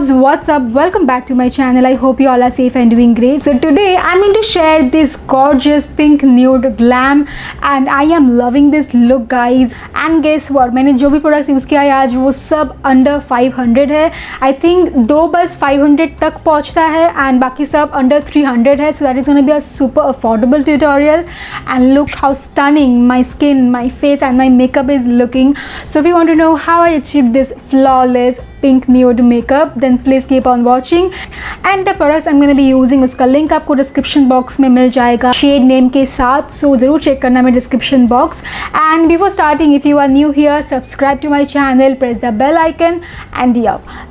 loves, what's up? Welcome back to my channel. I hope you all are safe and doing great. So today I'm going to share this gorgeous pink nude glam and I am loving this look guys. And guess what, मैंने जो भी products use किया है आज वो सब under 500 है. I think दो बस 500 तक पहुँचता है and बाकी सब अंडर 300 है. So that is going to be a super affordable tutorial and look how stunning my skin, my face and my makeup is looking. So if you want to know how I achieved this flawless pink nude makeup, then please keep on watching. And the products I'm going to be using उसका link आपको description box में मिल जाएगा shade name के साथ. सो ज़रूर check करना मेरे description box. And before starting, if you are new here, subscribe to my channel, press the bell icon and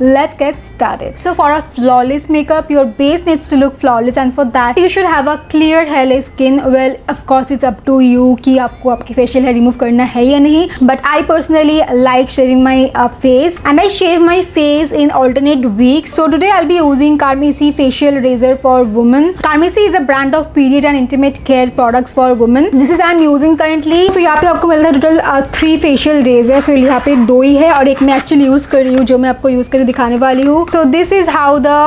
let's get started. So for a flawless makeup, your base needs to look flawless and for that you should have a clear hairless skin. Well, of course it's up to you कि आपको आपकी facial hair remove करना है या नहीं, but I personally like shaving my face and I shave my face in alternate weeks. So today I'll be using Carmesi Facial Razor for women. Carmesi is a brand of period and intimate care products for women. This is I'm using currently. So यहाँ पे आपको मिलता है total 3 facial razors. So यहाँ पे 2 ही है और एक मैं actually यूज़ कर रही हूँ जो मैं आपको यूज़ करके दिखाने वाली हूँ. So this is how the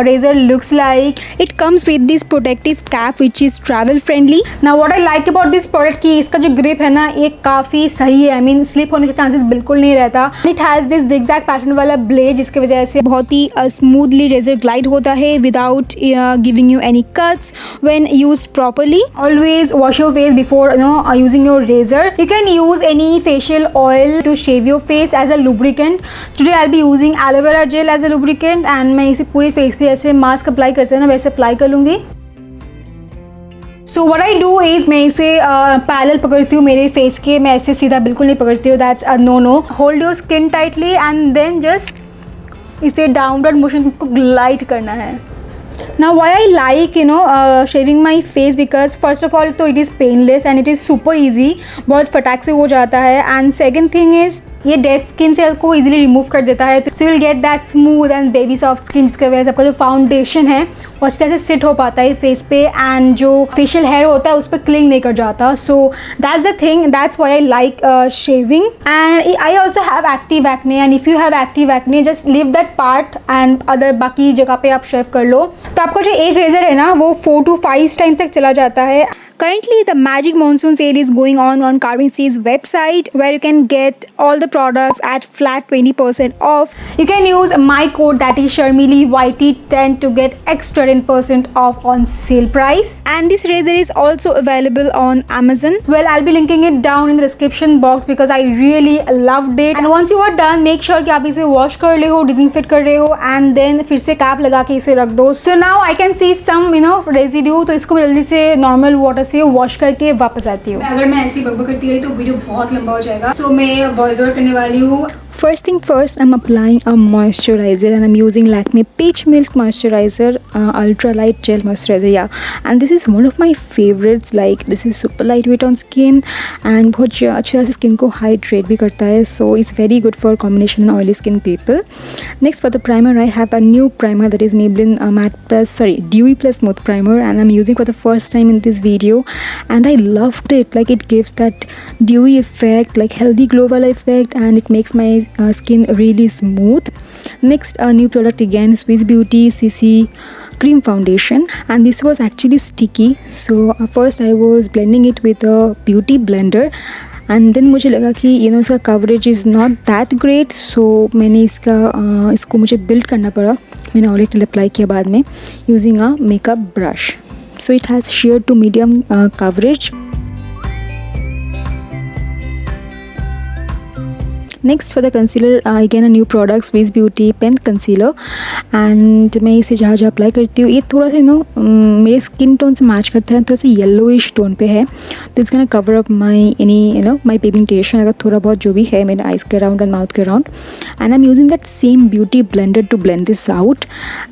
razor looks like. It comes with this protective cap which is travel friendly. Now what I like about this product कि इसका जो grip है ना ये काफ़ी सही है. I mean slip होने के chances बिल्कुल नहीं रहता. It has this zig-zag pattern वाला blade जिसकी वजह से बहुत ही smoothly razor glide होता है without giving you any cuts when used properly. Always wash your face before using your razor. You can use any facial oil to shave your face as a lubricant. Today I'll be using aloe vera gel as a lubricant and मैं इसे पूरे face पे जैसे mask apply करते हैं ना वैसे apply कर लूँगी. So what I do is मैं इसे पैरेलल पकड़ती हूँ मेरे फेस के. मैं ऐसे सीधा बिल्कुल नहीं पकड़ती हूँ. That's a no. Hold your skin tightly and then just इसे डाउनवर्ड मोशन को ग्लाइड करना है. Now why I like shaving my face, because first of all तो it is painless and it is super easy. बहुत फटाक से हो जाता है. And second thing is ये डेड स्किन सेल को इजीली रिमूव कर देता है. So will get that smooth and baby soft skin जिसकी वजह से आपका जो फाउंडेशन है वो अच्छी तरह से सिट हो पाता है फेस पे एंड जो फेशियल हेयर होता है उस पर क्लिंग नहीं कर जाता. So that's the thing, that's why I like shaving. And I also have active acne and if you have active acne just leave that part and other बाकी जगह पे आप शेव कर लो. तो आपका जो एक रेजर है ना वो 4 to 5 टाइम तक चला जाता है. Currently, the Magic Monsoon sale is going on Carmesi's website where you can get all the products at flat 20% off. You can use my code that is SharmiliYT10 to get extra 10% off on sale price. And this razor is also available on Amazon. Well, I'll be linking it down in the description box because I really loved it. And once you are done, make sure कि आप इसे wash कर ले हो, disinfect कर रहे हो and then फिर से cap लगा के इसे रख दो. So now I can see some residue. तो इसको मैं जल्दी से normal water से वॉश करके वापस आती हूँ. अगर मैं ऐसी बकबक करती रही तो वीडियो बहुत लंबा हो जाएगा. सो मैं वॉइस ओवर करने वाली हूँ. First thing first, I'm applying a moisturizer and I'm using Lakme Peach Milk Moisturizer, Ultra Light Gel Moisturizer. Yeah, and this is one of my favorites. Like this is super lightweight on skin and बहुत अच्छी तरह से skin को hydrate भी करता है. So it's very good for combination oily skin people. Next for the primer, I have a new primer that is Maybelline Dewy Plus Smooth Primer and I'm using for the first time in this video and I loved it. Like it gives that dewy effect, like healthy glow wala effect and it makes my skin really smooth. Next, a new product again, Swiss Beauty CC cream foundation and this was actually sticky. So first I was blending it with a beauty blender and then मुझे लगा कि इसका coverage is not that great. So मैंने इसको मुझे build करना पड़ा. मैंने ऑलरेडी अप्लाई किया बाद में using a makeup brush. So it has sheer to medium coverage. Next for the concealer, again a new product, Swiss Beauty Pen Concealer and मैं इसे जहाँ जहाँ अप्लाई करती हूँ ये थोड़ा सा मेरे स्किन टोन से मैच करता है. थोड़ा सा येलोइश टोन पे है तो it's gonna cover up my my pigmentation अगर थोड़ा बहुत जो भी है मेरे आइज़ के अराउंड एंड माउथ के around. And I am using that same beauty blender to blend this out.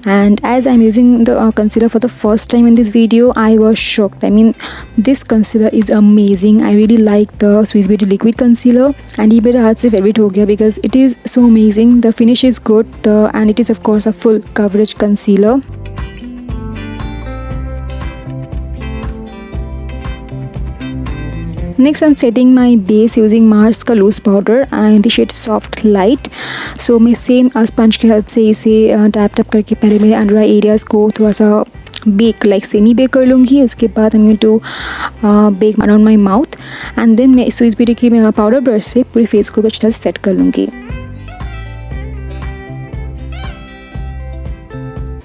And as I am using the concealer for the first time in this video I was shocked. I mean this concealer is amazing. I really like the Swiss Beauty liquid concealer and ये मेरे हाथ से favourite हो गया because it is so amazing. The finish is good and it is of course a full coverage concealer. Next I'm setting my base using Mars का loose powder and the shade soft light. So मैं same sponge की help से इसे tap tap करके पहले मेरे under आई areas को थोड़ा सा बेक लाइक सेमी बेक कर लूँगी. उसके बाद I'm going to bake around my mouth and then मैं स्विस ब्यूटी की मैं पाउडर ब्रश से पूरे फेस को अच्छी तरह सेट कर लूँगी.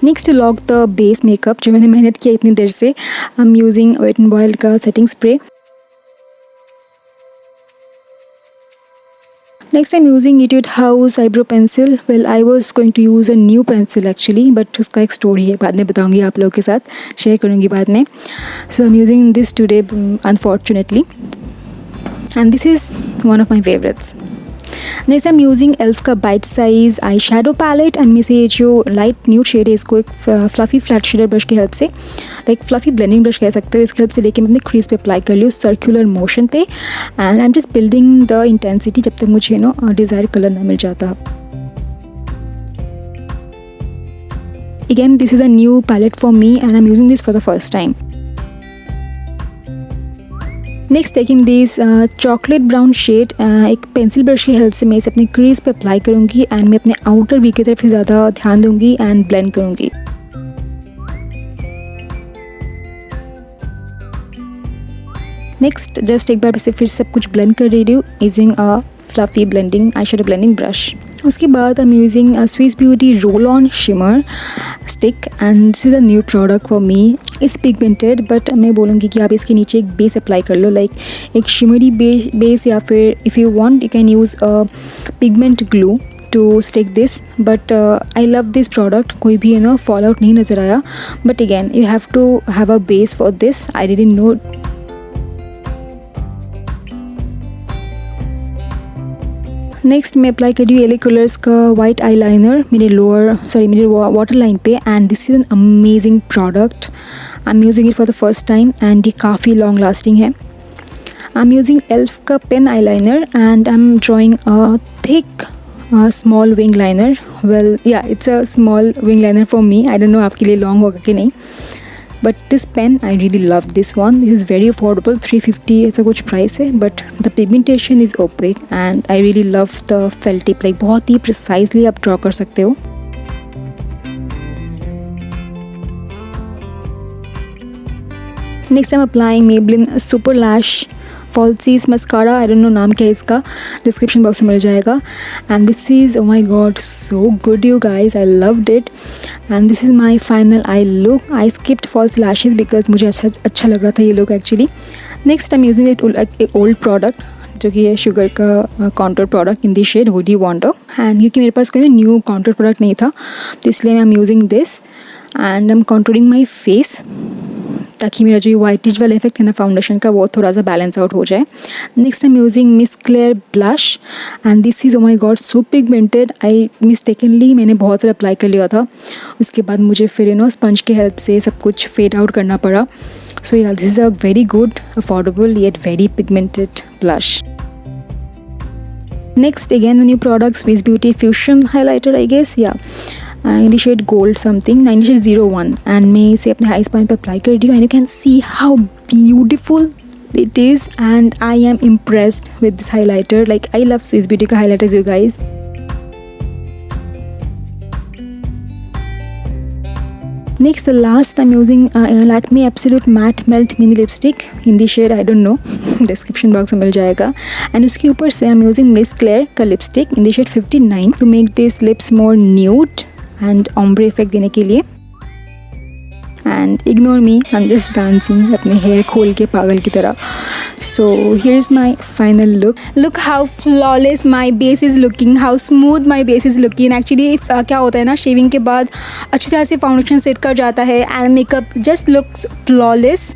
Next to lock the base makeup जो मैंने मेहनत किया इतनी देर से, I am using wet and बॉयल का setting spray. Next I'm using Etude House eyebrow pencil. Well, I was going to use a new pencil actually, but उसका एक स्टोरी है, बाद में बताऊंगी आप लोगों के साथ, शेयर करूंगी बाद में. So I'm using this today unfortunately, and this is one of my favorites. Next I'm using ELF का bite size eye shadow palette and में से ये जो light nude shade है इसको एक fluffy flat shader brush की हेल्प से, लाइक फ्लफी ब्लेंडिंग ब्रश कह सकते हो, इसकी हेल्प से लेके मैं अपने क्रीज पे अप्लाई कर लियो सर्कुलर मोशन पे and I am just building the intensity जब तक मुझे डिज़ायर्ड कलर ना मिल जाता. Again this is a new palette for me and I am using this for the first time. Next taking this chocolate brown shade, एक pencil brush की help से मैं इसे अपने क्रीज पे अप्लाई करूँगी एंड मैं अपने आउटर वी की तरफ ही ज़्यादा ध्यान दूँगी एंड ब्लेंड करूँगी. नेक्स्ट जस्ट एक बार से फिर सब कुछ ब्लेंड कर रही हूँ using a fluffy blending eye shadow blending brush. उसके बाद आई am using a Swiss beauty roll on shimmer stick and this is a new product for me. It's pigmented but मैं बोलूँगी कि आप इसके नीचे एक बेस अप्लाई कर लो, लाइक एक शिमरी बेस या फिर if you want you can use a pigment glue to stick this. But I love this product, कोई भी फॉल आउट नहीं नज़र आया. But again you have to have a base for this. I didn't know. Next मैं apply कर रही हूँ Elle colours का वाइट आई लाइनर मेरे वाटर लाइन पे and this is an amazing product. I am using it for the first time and ये काफ़ी long lasting है. आई एम यूजिंग एल्फ का pen eye liner and I am drawing a thick small wing liner. Well yeah it's a small wing liner for me. I don't know आपके लिए long होगा कि नहीं. But this pen, I really love this one. This is very affordable, 350 ऐसा कुछ price है. But the pigmentation is opaque and I really love the felt tip. Like बहुत ही precisely आप draw कर सकते हो. Next I'm applying Maybelline Super Lash Falsies mascara. I don't know नाम क्या है इसका, डिस्क्रिप्शन बॉक्स में मिल जाएगा. And this is, oh my god, so good you guys, I loved it. And this is my final eye look. I skipped false lashes because मुझे अच्छा लग रहा था ये look actually. Next I'm using it एक old product जो कि है शुगर का contour product in the shade would you want. And क्योंकि मेरे पास कोई न्यू कॉन्टोर प्रोडक्ट नहीं था तो इसलिए आई am using this and I M contouring my face ताकि मेरा जो वाइटिश वाला इफेक्ट है ना फाउंडेशन का वो थोड़ा सा बैलेंस आउट हो जाए. Next I am using Miss Claire blush and this is oh my god so pigmented. I mistakenly मैंने बहुत सारा अप्लाई कर लिया था, उसके बाद मुझे फिर स्पंज की हेल्प से सब कुछ फेड आउट करना पड़ा. सो या this is a very good affordable yet very pigmented blush. Next again a new product, Swiss Beauty Fusion highlighter I guess, yeah, in the shade gold something, 90 shade 01 and मैं इसे अपने high spine पे apply कर रही हूँ and you can see how beautiful it is and I am impressed with this highlighter. Like I love Swiss Beauty का highlighters you guys. Next, the last I'm using Lakme Absolute Matte Melt Mini Lipstick in the shade I don't know, description box में मिल जाएगा. And उसके ऊपर से I'm using Miss Claire का lipstick in the shade 59 to make this lips more nude and ombre effect देने के लिए. And ignore me, I'm just dancing अपने hair खोल के पागल की तरह. So here's my final look. Look how flawless my base is looking, how smooth my base is looking. Actually क्या होता है ना, शेविंग के बाद अच्छी तरह से फाउंडेशन सेट कर जाता है and makeup just looks flawless.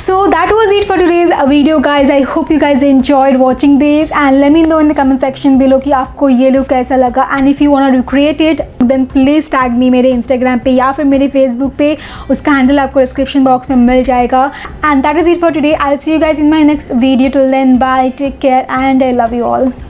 So that was it for today's video guys. I hope you guys enjoyed watching this and let me know in the comment section below कि आपको ये look कैसा लगा, and if you want to recreate it then please tag me मेरे Instagram पे या फिर मेरे Facebook पे, उसका handle आपको description box में मिल जाएगा. And that is it for today. I'll see you guys in my next video. Till then, bye, take care and I love you all.